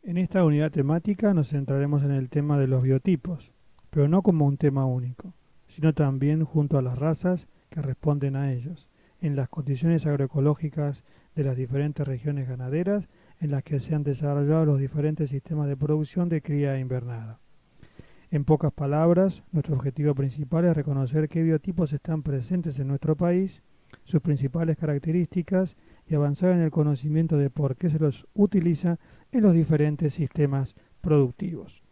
En esta unidad temática nos centraremos en el tema de los biotipos, pero no como un tema único, sino también junto a las razas que responden a ellos, en las condiciones agroecológicas de las diferentes regiones ganaderas en las que se han desarrollado los diferentes sistemas de producción de cría e invernada. En pocas palabras, nuestro objetivo principal es reconocer qué biotipos están presentes en nuestro país, sus principales características y avanzar en el conocimiento de por qué se los utiliza en los diferentes sistemas productivos.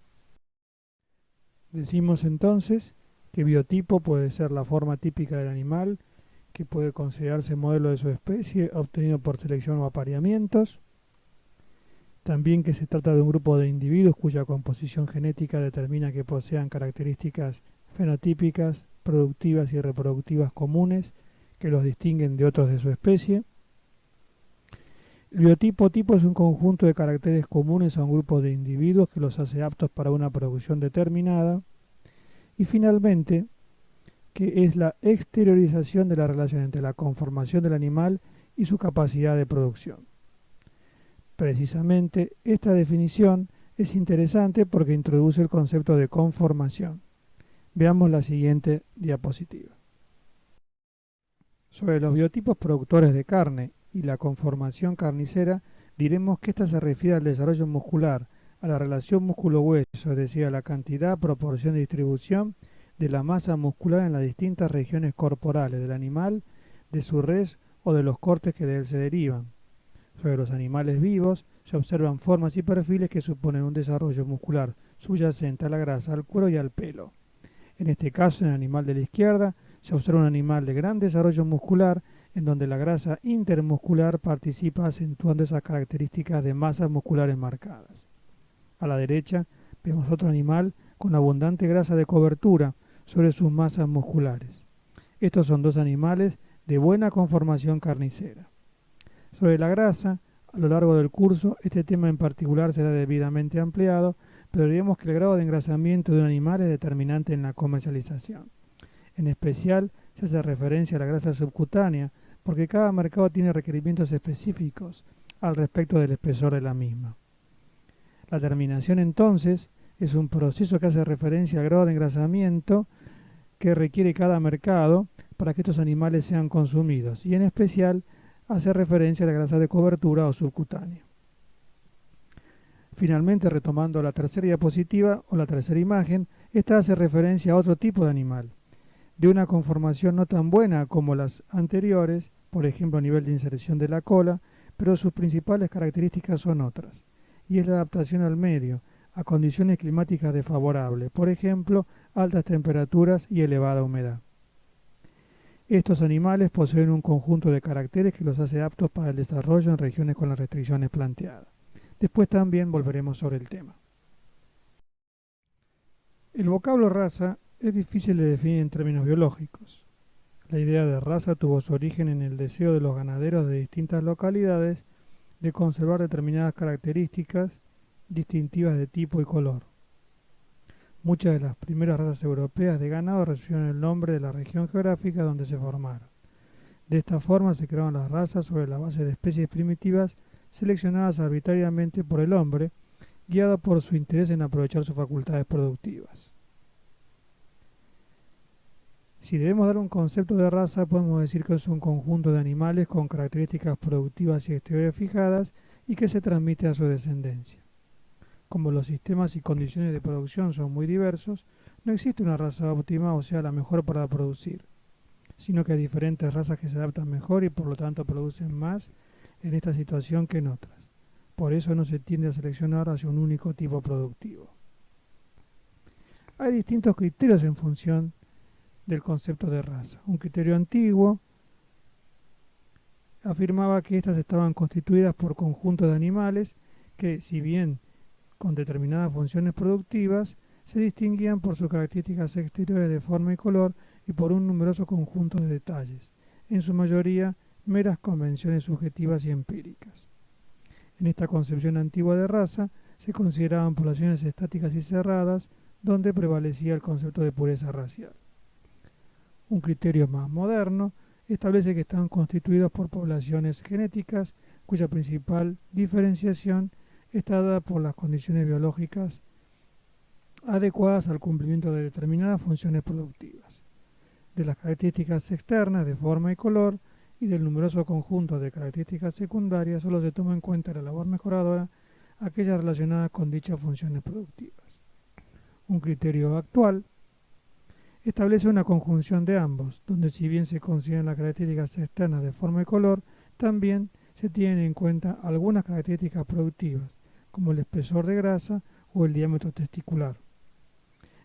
Decimos entonces que biotipo puede ser la forma típica del animal, que puede considerarse modelo de su especie obtenido por selección o apareamientos. También que se trata de un grupo de individuos cuya composición genética determina que posean características fenotípicas, productivas y reproductivas comunes que los distinguen de otros de su especie. El biotipo tipo es un conjunto de caracteres comunes a un grupo de individuos que los hace aptos para una producción determinada. Y finalmente, que es la exteriorización de la relación entre la conformación del animal y su capacidad de producción. Precisamente esta definición es interesante porque introduce el concepto de conformación. Veamos la siguiente diapositiva. Sobre los biotipos productores de carne y la conformación carnicera, diremos que esta se refiere al desarrollo muscular, a la relación músculo-hueso, es decir, a la cantidad, proporción y distribución de la masa muscular en las distintas regiones corporales del animal, de su res o de los cortes que de él se derivan. Sobre los animales vivos se observan formas y perfiles que suponen un desarrollo muscular subyacente a la grasa, al cuero y al pelo. En este caso, en el animal de la izquierda, se observa un animal de gran desarrollo muscular en donde la grasa intermuscular participa acentuando esas características de masas musculares marcadas. A la derecha vemos otro animal con abundante grasa de cobertura sobre sus masas musculares. Estos son dos animales de buena conformación carnicera. Sobre la grasa, a lo largo del curso, este tema en particular será debidamente ampliado, pero diremos que el grado de engrasamiento de un animal es determinante en la comercialización. En especial, se hace referencia a la grasa subcutánea, porque cada mercado tiene requerimientos específicos al respecto del espesor de la misma. La terminación, entonces, es un proceso que hace referencia al grado de engrasamiento que requiere cada mercado para que estos animales sean consumidos, y en especial hace referencia a la grasa de cobertura o subcutánea. Finalmente, retomando la tercera diapositiva o la tercera imagen, esta hace referencia a otro tipo de animal, de una conformación no tan buena como las anteriores, por ejemplo a nivel de inserción de la cola, pero sus principales características son otras, y es la adaptación al medio, a condiciones climáticas desfavorables, por ejemplo, altas temperaturas y elevada humedad. Estos animales poseen un conjunto de caracteres que los hace aptos para el desarrollo en regiones con las restricciones planteadas. Después también volveremos sobre el tema. El vocablo raza es difícil de definir en términos biológicos. La idea de raza tuvo su origen en el deseo de los ganaderos de distintas localidades de conservar determinadas características distintivas de tipo y color. Muchas de las primeras razas europeas de ganado recibieron el nombre de la región geográfica donde se formaron. De esta forma se crearon las razas sobre la base de especies primitivas seleccionadas arbitrariamente por el hombre, guiado por su interés en aprovechar sus facultades productivas. Si debemos dar un concepto de raza, podemos decir que es un conjunto de animales con características productivas y exteriores fijadas y que se transmite a su descendencia. Como los sistemas y condiciones de producción son muy diversos, no existe una raza óptima o sea la mejor para producir, sino que hay diferentes razas que se adaptan mejor y por lo tanto producen más en esta situación que en otras. Por eso no se tiende a seleccionar hacia un único tipo productivo. Hay distintos criterios en función del concepto de raza. Un criterio antiguo afirmaba que éstas estaban constituidas por conjuntos de animales que, si bien con determinadas funciones productivas, se distinguían por sus características exteriores de forma y color y por un numeroso conjunto de detalles, en su mayoría meras convenciones subjetivas y empíricas. En esta concepción antigua de raza se consideraban poblaciones estáticas y cerradas, donde prevalecía el concepto de pureza racial. Un criterio más moderno establece que están constituidos por poblaciones genéticas cuya principal diferenciación está dada por las condiciones biológicas adecuadas al cumplimiento de determinadas funciones productivas, de las características externas de forma y color y del numeroso conjunto de características secundarias. Solo se toma en cuenta la labor mejoradora aquellas relacionadas con dichas funciones productivas. Un criterio actual establece una conjunción de ambos, donde si bien se consideran las características externas de forma y color, también se tienen en cuenta algunas características productivas, como el espesor de grasa o el diámetro testicular.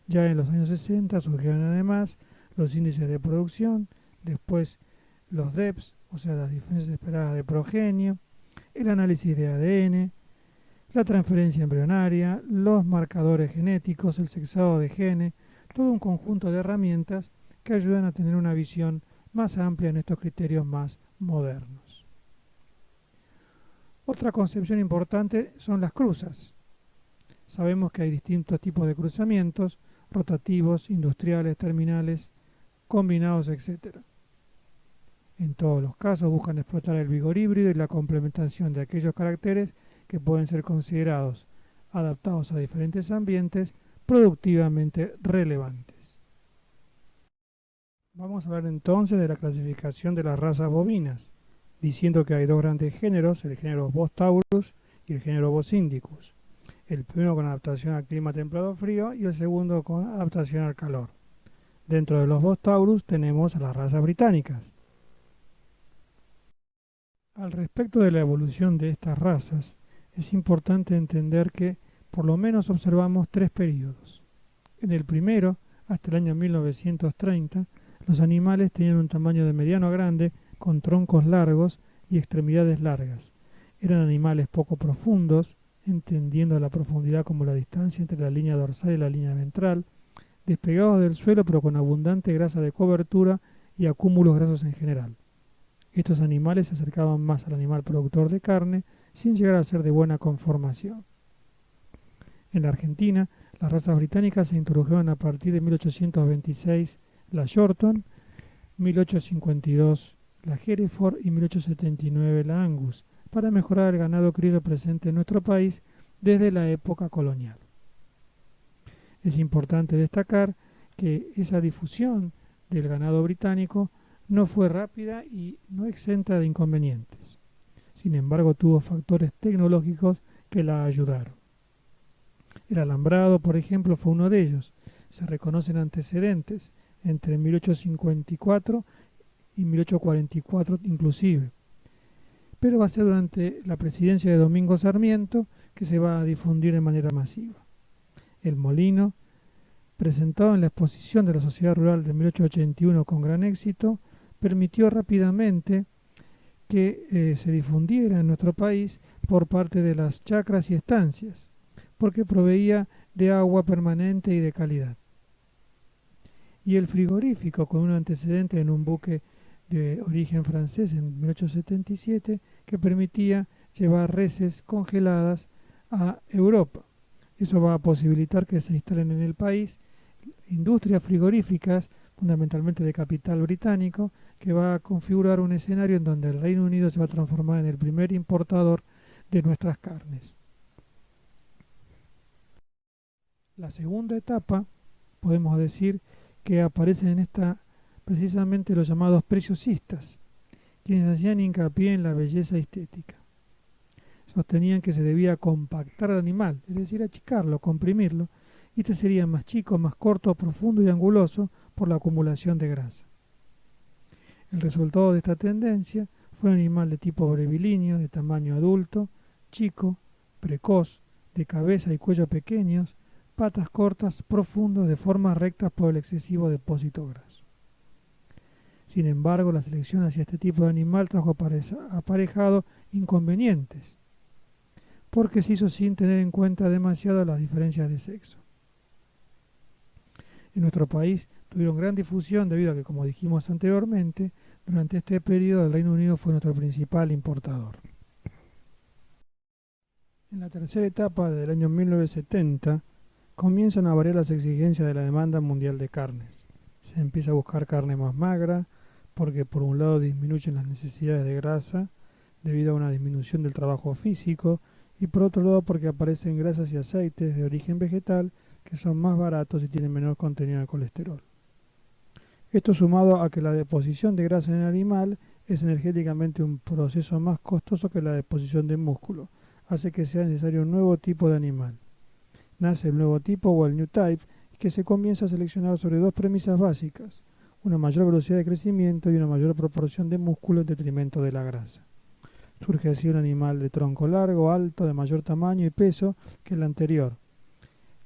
Ya en los años 60 surgieron además los índices de producción, después los DEPs, o sea, las diferencias esperadas de progenio, el análisis de ADN, la transferencia embrionaria, los marcadores genéticos, el sexado de genes, todo un conjunto de herramientas que ayudan a tener una visión más amplia en estos criterios más modernos. Otra concepción importante son las cruzas. Sabemos que hay distintos tipos de cruzamientos, rotativos, industriales, terminales, combinados, etc. En todos los casos buscan explotar el vigor híbrido y la complementación de aquellos caracteres que pueden ser considerados adaptados a diferentes ambientes productivamente relevantes. Vamos a hablar entonces de la clasificación de las razas bovinas, diciendo que hay dos grandes géneros, el género Bos taurus y el género Bos indicus. El primero con adaptación al clima templado frío y el segundo con adaptación al calor. Dentro de los Bos taurus tenemos a las razas británicas. Al respecto de la evolución de estas razas, es importante entender que por lo menos observamos tres periodos. En el primero, hasta el año 1930, los animales tenían un tamaño de mediano a grande, con troncos largos y extremidades largas. Eran animales poco profundos, entendiendo la profundidad como la distancia entre la línea dorsal y la línea ventral, despegados del suelo pero con abundante grasa de cobertura y acúmulos grasos en general. Estos animales se acercaban más al animal productor de carne sin llegar a ser de buena conformación. En la Argentina, las razas británicas se introdujeron a partir de 1826 la Shorton, 1852 la Hereford y 1879 la Angus, para mejorar el ganado criollo presente en nuestro país desde la época colonial. Es importante destacar que esa difusión del ganado británico no fue rápida y no exenta de inconvenientes. Sin embargo, tuvo factores tecnológicos que la ayudaron. El alambrado, por ejemplo, fue uno de ellos. Se reconocen antecedentes entre 1854 y 1844 inclusive. Pero va a ser durante la presidencia de Domingo Sarmiento que se va a difundir de manera masiva. El molino, presentado en la exposición de la Sociedad Rural de 1881 con gran éxito, permitió rápidamente que se difundiera en nuestro país por parte de las chacras y estancias, porque proveía de agua permanente y de calidad. Y el frigorífico, con un antecedente en un buque de origen francés en 1877, que permitía llevar reses congeladas a Europa. Eso va a posibilitar que se instalen en el país industrias frigoríficas, fundamentalmente de capital británico, que va a configurar un escenario en donde el Reino Unido se va a transformar en el primer importador de nuestras carnes. La segunda etapa, podemos decir, que aparecen en esta precisamente los llamados preciosistas, quienes hacían hincapié en la belleza estética. Sostenían que se debía compactar al animal, es decir, achicarlo, comprimirlo, y este sería más chico, más corto, profundo y anguloso por la acumulación de grasa. El resultado de esta tendencia fue un animal de tipo brevilíneo, de tamaño adulto, chico, precoz, de cabeza y cuello pequeños, patas cortas, profundos, de formas rectas por el excesivo depósito graso. Sin embargo, la selección hacia este tipo de animal trajo aparejado inconvenientes, porque se hizo sin tener en cuenta demasiado las diferencias de sexo. En nuestro país tuvieron gran difusión debido a que, como dijimos anteriormente, durante este periodo el Reino Unido fue nuestro principal importador. En la tercera etapa del año 1970 comienzan a variar las exigencias de la demanda mundial de carnes. Se empieza a buscar carne más magra porque por un lado disminuyen las necesidades de grasa debido a una disminución del trabajo físico y por otro lado porque aparecen grasas y aceites de origen vegetal que son más baratos y tienen menor contenido de colesterol. Esto sumado a que la deposición de grasa en el animal es energéticamente un proceso más costoso que la deposición de músculo, hace que sea necesario un nuevo tipo de animal. Nace el nuevo tipo o el new type, que se comienza a seleccionar sobre dos premisas básicas: una mayor velocidad de crecimiento y una mayor proporción de músculo en detrimento de la grasa. Surge así un animal de tronco largo, alto, de mayor tamaño y peso que el anterior,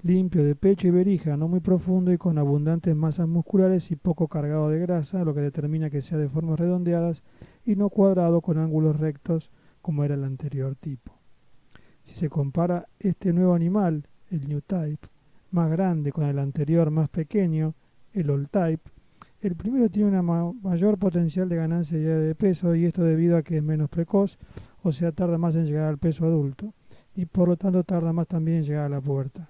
limpio de pecho y verija, no muy profundo y con abundantes masas musculares y poco cargado de grasa, lo que determina que sea de formas redondeadas y no cuadrado con ángulos rectos como era el anterior tipo. Si se compara este nuevo animal, el new type, más grande con el anterior más pequeño, el old type, el primero tiene una mayor potencial de ganancia de peso, y esto debido a que es menos precoz, o sea, tarda más en llegar al peso adulto y por lo tanto tarda más también en llegar a la pubertad.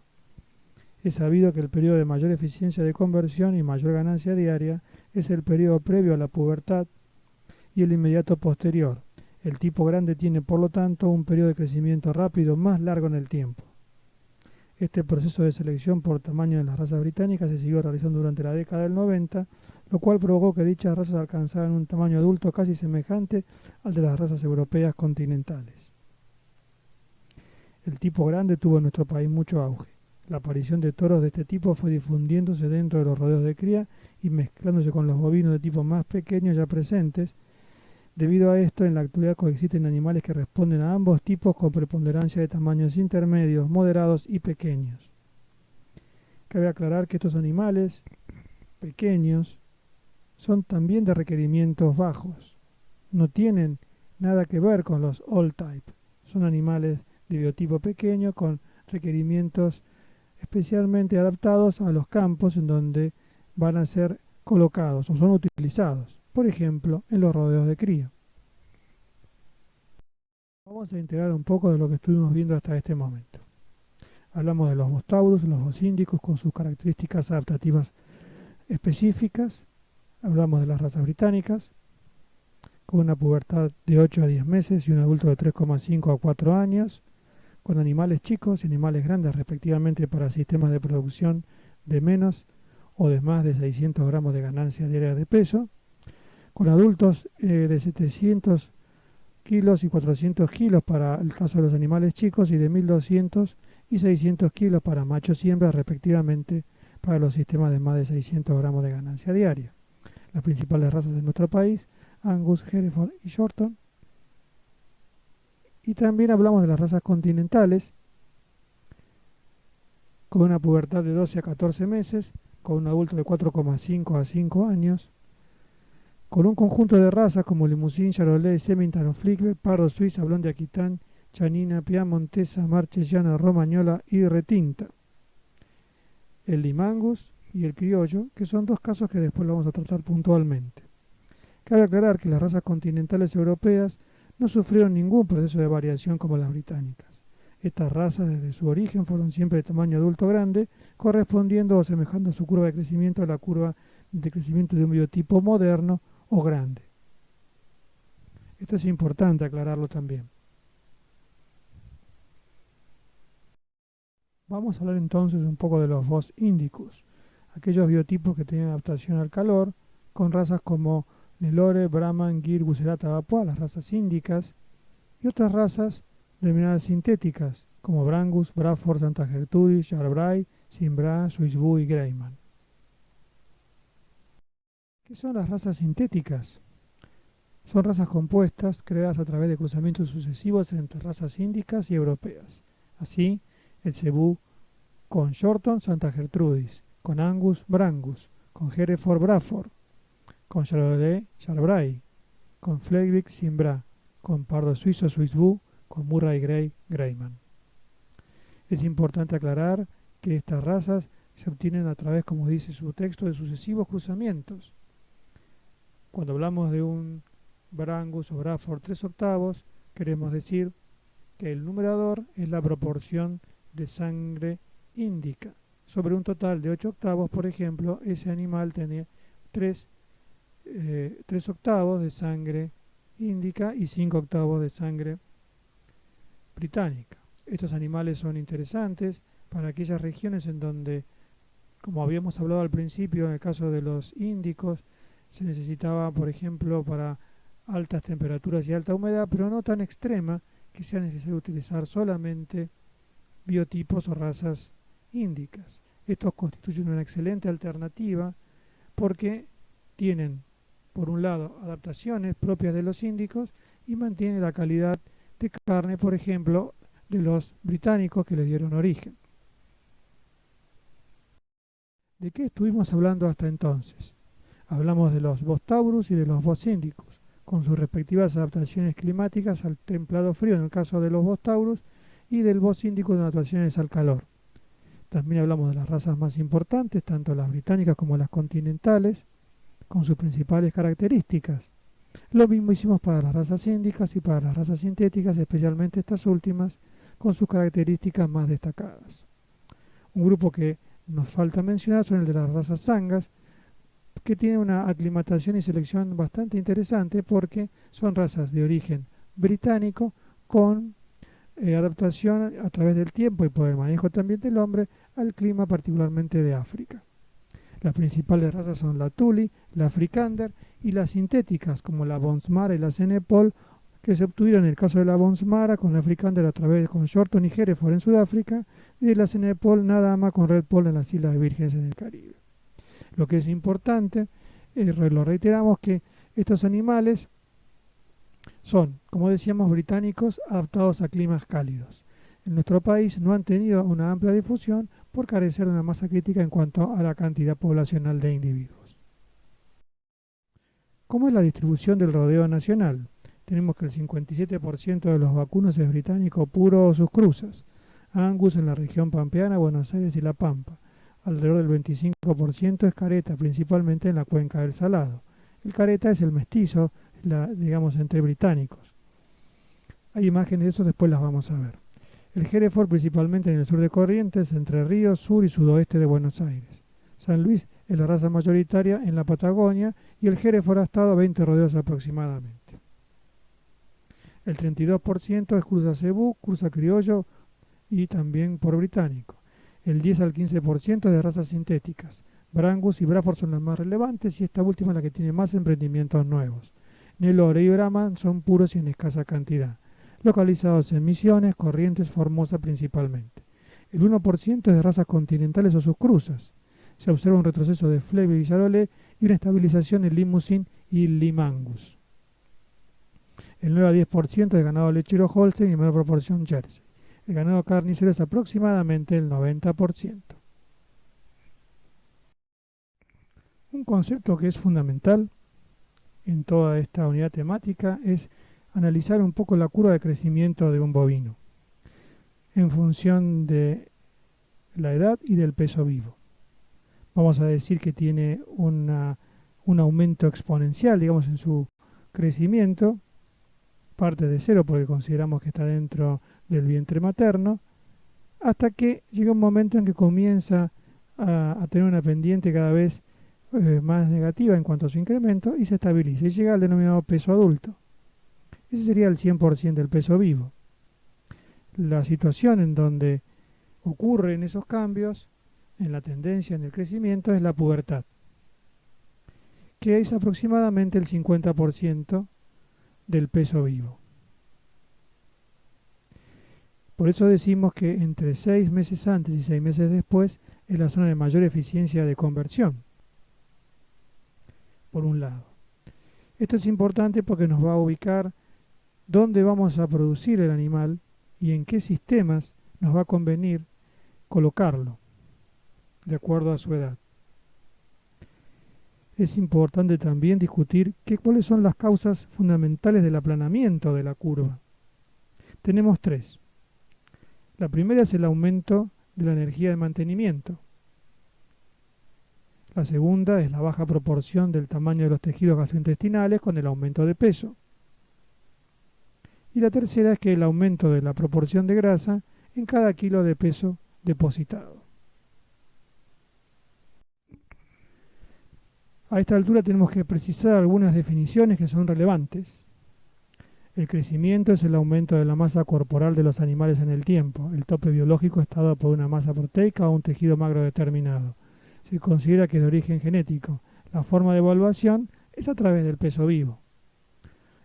Es sabido que el periodo de mayor eficiencia de conversión y mayor ganancia diaria es el periodo previo a la pubertad y el inmediato posterior. El tipo grande tiene, por lo tanto, un periodo de crecimiento rápido más largo en el tiempo. Este proceso de selección por tamaño en las razas británicas se siguió realizando durante la década del 90, lo cual provocó que dichas razas alcanzaran un tamaño adulto casi semejante al de las razas europeas continentales. El tipo grande tuvo en nuestro país mucho auge. La aparición de toros de este tipo fue difundiéndose dentro de los rodeos de cría y mezclándose con los bovinos de tipo más pequeños ya presentes. Debido a esto, en la actualidad coexisten animales que responden a ambos tipos con preponderancia de tamaños intermedios, moderados y pequeños. Cabe aclarar que estos animales pequeños son también de requerimientos bajos. No tienen nada que ver con los old type. Son animales de biotipo pequeño con requerimientos especialmente adaptados a los campos en donde van a ser colocados o son utilizados, por ejemplo, en los rodeos de cría. Vamos a integrar un poco de lo que estuvimos viendo hasta este momento. Hablamos de los Bos taurus, los Bos indicus con sus características adaptativas específicas. Hablamos de las razas británicas, con una pubertad de 8 a 10 meses y un adulto de 3,5 a 4 años, con animales chicos y animales grandes respectivamente para sistemas de producción de menos o de más de 600 gramos de ganancia diaria de peso, con adultos de 700 kilos y 400 kilos para el caso de los animales chicos y de 1200 y 600 kilos para machos y hembras respectivamente para los sistemas de más de 600 gramos de ganancia diaria. Las principales razas de nuestro país: Angus, Hereford y Shorton. Y también hablamos de las razas continentales, con una pubertad de 12 a 14 meses, con un adulto de 4,5 a 5 años, con un conjunto de razas como Limousin, Charolais, Semington, Flicker, Pardo Suiza, Blonde Aquitán, Chanina, Piamontesa, Marchesiana, Romagnola y Retinta. El Limangus y el Criollo, que son dos casos que después lo vamos a tratar puntualmente. Cabe aclarar que las razas continentales europeas no sufrieron ningún proceso de variación como las británicas. Estas razas desde su origen fueron siempre de tamaño adulto grande, correspondiendo o semejando su curva de crecimiento a la curva de crecimiento de un biotipo moderno o grande. Esto es importante aclararlo también. Vamos a hablar entonces un poco de los Bos indicus, aquellos biotipos que tenían adaptación al calor, con razas como Nelore, Brahman, Gir, Bucerata, Vapua, las razas índicas, y otras razas denominadas sintéticas, como Brangus, Braford, Santa Gertrudis, Charbray, Simbra, Swissbu y Greyman. ¿Qué son las razas sintéticas? Son razas compuestas creadas a través de cruzamientos sucesivos entre razas índicas y europeas. Así, el Cebú con Shorton, Santa Gertrudis, con Angus, Brangus, con Hereford, Braford, con Charolais, Charbray, con Flewick, Simbra, con Pardo Suizo, Swissbu, con Murray Grey, Greyman. Es importante aclarar que estas razas se obtienen a través, como dice su texto, de sucesivos cruzamientos. Cuando hablamos de un Brangus o Braford 3 octavos, queremos decir que el numerador es la proporción de sangre índica. Sobre un total de 8 octavos, por ejemplo, ese animal tiene 3 octavos de sangre índica y 5 octavos de sangre británica. Estos animales son interesantes para aquellas regiones en donde, como habíamos hablado al principio, en el caso de los índicos, se necesitaba, por ejemplo, para altas temperaturas y alta humedad, pero no tan extrema que sea necesario utilizar solamente biotipos o razas índicas. Estos constituyen una excelente alternativa porque tienen, por un lado, adaptaciones propias de los índicos y mantienen la calidad de carne, por ejemplo, de los británicos que les dieron origen. ¿De qué estuvimos hablando hasta entonces? Hablamos de los Bos taurus y de los Bos índicos, con sus respectivas adaptaciones climáticas al templado frío en el caso de los Bos taurus y del Bos índico de adaptaciones al calor. También hablamos de las razas más importantes, tanto las británicas como las continentales, con sus principales características. Lo mismo hicimos para las razas índicas y para las razas sintéticas, especialmente estas últimas, con sus características más destacadas. Un grupo que nos falta mencionar son el de las razas sangas, que tienen una aclimatación y selección bastante interesante porque son razas de origen británico con adaptación a través del tiempo y por el manejo también del hombre al clima particularmente de África. Las principales razas son la Tuli, la Afrikaner y las sintéticas como la Bonsmara y la Senepol, que se obtuvieron en el caso de la Bonsmara con la Afrikaner a través con Shorton y Hereford en Sudáfrica y de la Senepol nada más con Red Pol en las Islas Vírgenes en el Caribe. Lo que es importante, lo reiteramos, que estos animales son, como decíamos, británicos adaptados a climas cálidos. En nuestro país no han tenido una amplia difusión por carecer de una masa crítica en cuanto a la cantidad poblacional de individuos. ¿Cómo es la distribución del rodeo nacional? Tenemos que el 57% de los vacunos es británico puro o sus cruzas. Angus en la región pampeana, Buenos Aires y La Pampa. Alrededor del 25% es careta, principalmente en la cuenca del Salado. El careta es el mestizo, digamos, entre británicos. Hay imágenes de eso, después las vamos a ver. El Hereford principalmente en el sur de Corrientes, Entre Ríos, sur y sudoeste de Buenos Aires. San Luis es la raza mayoritaria en la Patagonia y el Hereford ha estado a 20 rodeos aproximadamente. El 32% es cruza cebú, cruza criollo y también por británico. El 10 al 15% es de razas sintéticas. Brangus y Braford son las más relevantes y esta última es la que tiene más emprendimientos nuevos. Nelore y Brahman son puros y en escasa cantidad, localizados en Misiones, Corrientes, Formosa principalmente. El 1% es de razas continentales o sus cruzas. Se observa un retroceso de Flevo y Charolais y una estabilización en Limousin y Limangus. El 9 a 10% es ganado lechero Holstein y en menor proporción Jersey. El ganado carnicero es aproximadamente el 90%. Un concepto que es fundamental en toda esta unidad temática es analizar un poco la curva de crecimiento de un bovino en función de la edad y del peso vivo. Vamos a decir que tiene un aumento exponencial, digamos, en su crecimiento, parte de cero porque consideramos que está dentro del vientre materno, hasta que llega un momento en que comienza a tener una pendiente cada vez más negativa en cuanto a su incremento y se estabiliza y llega al denominado peso adulto. Ese sería el 100% del peso vivo. La situación en donde ocurren esos cambios en la tendencia, en el crecimiento, es la pubertad, que es aproximadamente el 50% del peso vivo. Por eso decimos que entre 6 meses antes y 6 meses después es la zona de mayor eficiencia de conversión, por un lado. Esto es importante porque nos va a ubicar dónde vamos a producir el animal y en qué sistemas nos va a convenir colocarlo, de acuerdo a su edad. Es importante también discutir cuáles son las causas fundamentales del aplanamiento de la curva. Tenemos 3. La primera es el aumento de la energía de mantenimiento. La segunda es la baja proporción del tamaño de los tejidos gastrointestinales con el aumento de peso. Y la tercera es que el aumento de la proporción de grasa en cada kilo de peso depositado. A esta altura tenemos que precisar algunas definiciones que son relevantes. El crecimiento es el aumento de la masa corporal de los animales en el tiempo. El tope biológico está dado por una masa proteica o un tejido magro determinado. Se considera que es de origen genético. La forma de evaluación es a través del peso vivo.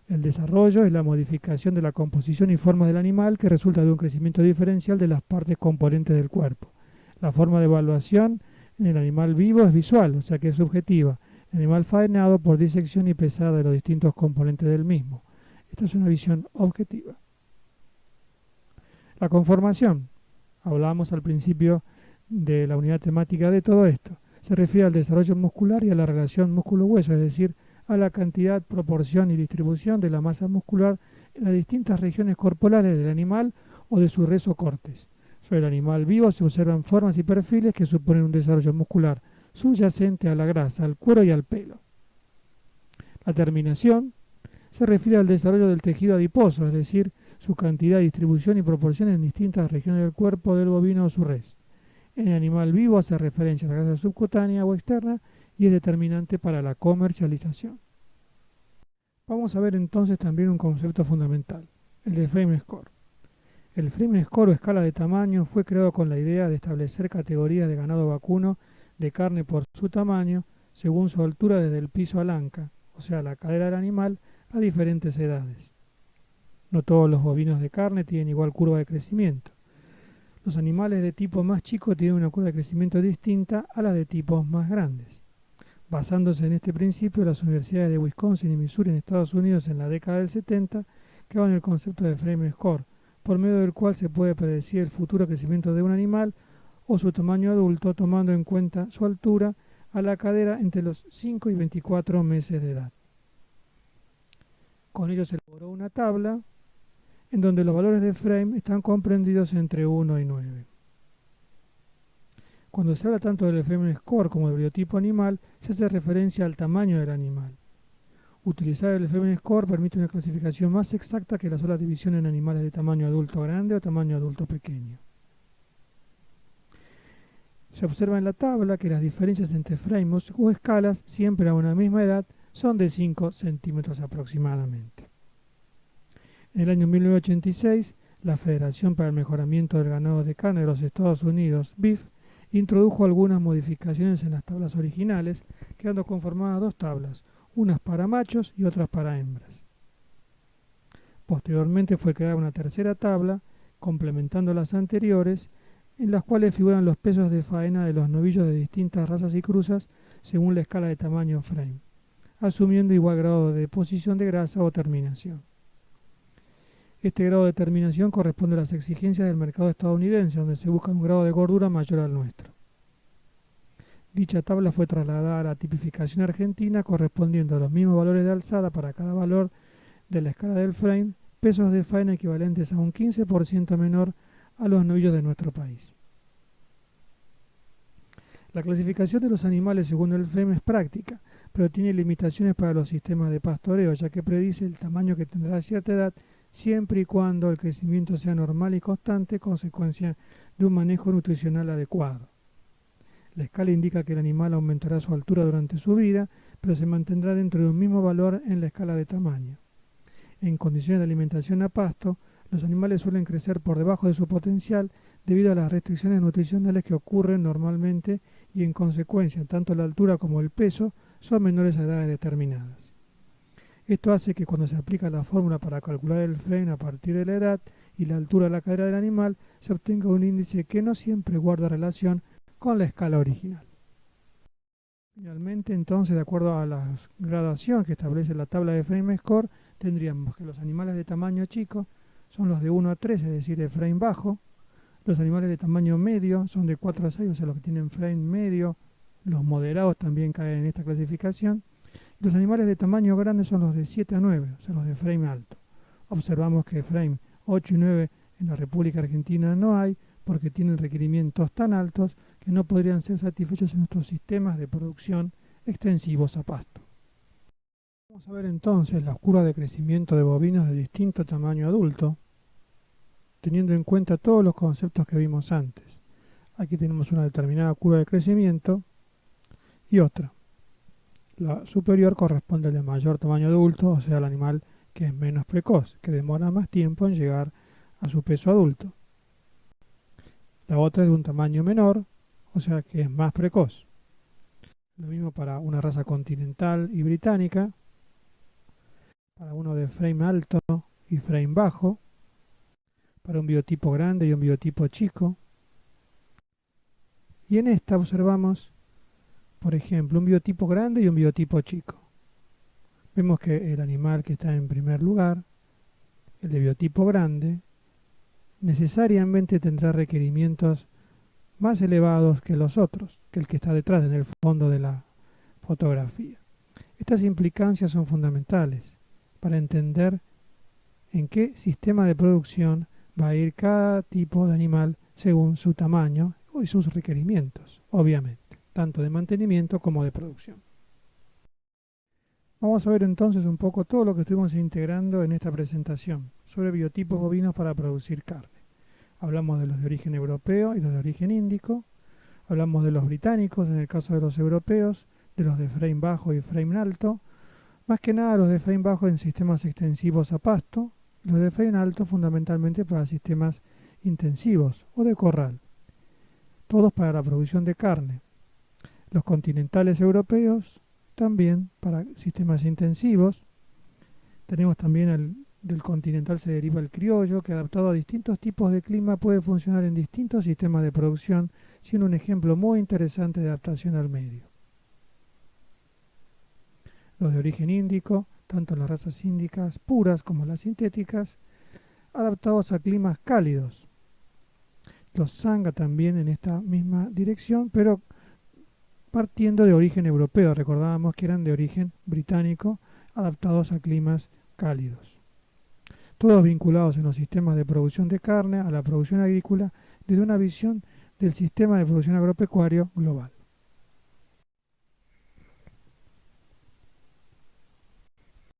El desarrollo es la modificación de la composición y forma del animal que resulta de un crecimiento diferencial de las partes componentes del cuerpo. La forma de evaluación en el animal vivo es visual, o sea que es subjetiva. El animal faenado por disección y pesada de los distintos componentes del mismo. Esta es una visión objetiva. La conformación. Hablamos al principio de la unidad temática de todo esto. Se refiere al desarrollo muscular y a la relación músculo-hueso, es decir, a la cantidad, proporción y distribución de la masa muscular en las distintas regiones corporales del animal o de sus res o cortes. Sobre el animal vivo se observan formas y perfiles que suponen un desarrollo muscular subyacente a la grasa, al cuero y al pelo. La terminación se refiere al desarrollo del tejido adiposo, es decir, su cantidad, distribución y proporción en distintas regiones del cuerpo del bovino o su res. En el animal vivo hace referencia a la grasa subcutánea o externa y es determinante para la comercialización. Vamos a ver entonces también un concepto fundamental, el de frame score. El frame score o escala de tamaño fue creado con la idea de establecer categorías de ganado vacuno de carne por su tamaño según su altura desde el piso al anca, o sea, la cadera del animal, a diferentes edades. No todos los bovinos de carne tienen igual curva de crecimiento. Los animales de tipo más chico tienen una curva de crecimiento distinta a la de tipos más grandes. Basándose en este principio, las universidades de Wisconsin y Missouri en Estados Unidos en la década del 70 crearon el concepto de frame score, por medio del cual se puede predecir el futuro crecimiento de un animal o su tamaño adulto tomando en cuenta su altura a la cadera entre los 5 y 24 meses de edad. Con ello se elaboró una tabla en donde los valores de frame están comprendidos entre 1 y 9. Cuando se habla tanto del frame score como del biotipo animal, se hace referencia al tamaño del animal. Utilizar el frame score permite una clasificación más exacta que la sola división en animales de tamaño adulto grande o tamaño adulto pequeño. Se observa en la tabla que las diferencias entre frames o escalas, siempre a una misma edad, son de 5 centímetros aproximadamente. En el año 1986, la Federación para el Mejoramiento del Ganado de Carne de los Estados Unidos, BIF, introdujo algunas modificaciones en las tablas originales, quedando conformadas dos tablas, unas para machos y otras para hembras. Posteriormente fue creada una tercera tabla, complementando las anteriores, en las cuales figuran los pesos de faena de los novillos de distintas razas y cruzas según la escala de tamaño frame, asumiendo igual grado de deposición de grasa o terminación. Este grado de terminación corresponde a las exigencias del mercado estadounidense, donde se busca un grado de gordura mayor al nuestro. Dicha tabla fue trasladada a la tipificación argentina, correspondiendo a los mismos valores de alzada para cada valor de la escala del frame, pesos de faena equivalentes a un 15% menor a los novillos de nuestro país. La clasificación de los animales según el frame es práctica, pero tiene limitaciones para los sistemas de pastoreo, ya que predice el tamaño que tendrá a cierta edad siempre y cuando el crecimiento sea normal y constante, consecuencia de un manejo nutricional adecuado. La escala indica que el animal aumentará su altura durante su vida, pero se mantendrá dentro de un mismo valor en la escala de tamaño. En condiciones de alimentación a pasto, los animales suelen crecer por debajo de su potencial debido a las restricciones nutricionales que ocurren normalmente y en consecuencia tanto la altura como el peso son menores a edades determinadas. Esto hace que cuando se aplica la fórmula para calcular el frame a partir de la edad y la altura de la cadera del animal, se obtenga un índice que no siempre guarda relación con la escala original. Finalmente, entonces, de acuerdo a la gradación que establece la tabla de frame score, tendríamos que los animales de tamaño chico son los de 1 a 3, es decir, de frame bajo. Los animales de tamaño medio son de 4 a 6, o sea, los que tienen frame medio. Los moderados también caen en esta clasificación. Los animales de tamaño grande son los de 7 a 9, o sea, los de frame alto. Observamos que frame 8 y 9 en la República Argentina no hay, porque tienen requerimientos tan altos que no podrían ser satisfechos en nuestros sistemas de producción extensivos a pasto. Vamos a ver entonces las curvas de crecimiento de bovinos de distinto tamaño adulto, teniendo en cuenta todos los conceptos que vimos antes. Aquí tenemos una determinada curva de crecimiento y otra. La superior corresponde al de mayor tamaño adulto, o sea, al animal que es menos precoz, que demora más tiempo en llegar a su peso adulto. La otra es de un tamaño menor, o sea que es más precoz. Lo mismo para una raza continental y británica, para uno de frame alto y frame bajo, para un biotipo grande y un biotipo chico. Y en esta observamos, por ejemplo, un biotipo grande y un biotipo chico. Vemos que el animal que está en primer lugar, el de biotipo grande, necesariamente tendrá requerimientos más elevados que los otros, que el que está detrás en el fondo de la fotografía. Estas implicancias son fundamentales para entender en qué sistema de producción va a ir cada tipo de animal según su tamaño y sus requerimientos, obviamente, tanto de mantenimiento como de producción. Vamos a ver entonces un poco todo lo que estuvimos integrando en esta presentación sobre biotipos bovinos para producir carne. Hablamos de los de origen europeo y los de origen índico, hablamos de los británicos en el caso de los europeos, de los de frame bajo y frame alto, más que nada los de frame bajo en sistemas extensivos a pasto, los de frame alto fundamentalmente para sistemas intensivos o de corral, todos para la producción de carne. Los continentales europeos también para sistemas intensivos. Tenemos también del continental se deriva el criollo, que adaptado a distintos tipos de clima puede funcionar en distintos sistemas de producción, siendo un ejemplo muy interesante de adaptación al medio. Los de origen índico, tanto las razas índicas puras como las sintéticas, adaptados a climas cálidos. Los sanga también en esta misma dirección, pero partiendo de origen europeo. Recordábamos que eran de origen británico, adaptados a climas cálidos. Todos vinculados en los sistemas de producción de carne, a la producción agrícola, desde una visión del sistema de producción agropecuario global.